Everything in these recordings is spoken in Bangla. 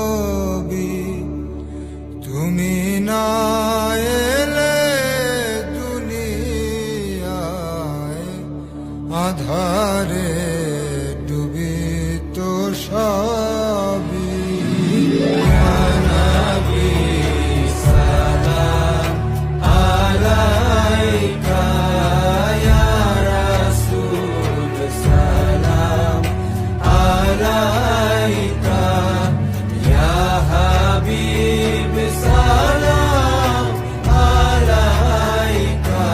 ছবি। তুমি না এলে দুনিয়ায় আধারে ডুবিত সবই। ইয়া নবী সালাম আলাইকা, ইয়া রাসূল সালাম আলাইকা, ইয়া হাবিব সালাম আলাইকা।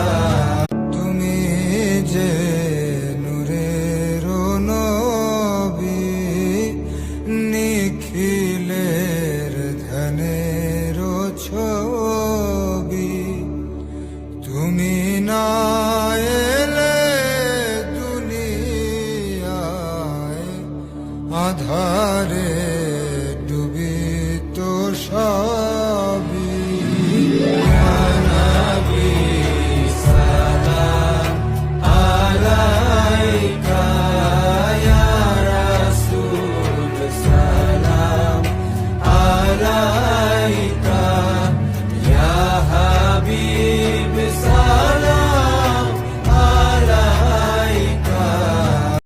তুমি যে নূরের নবী, নিখিলের ধ্যানের ছবি। তুমি না এলে দুনিয়ায় আধার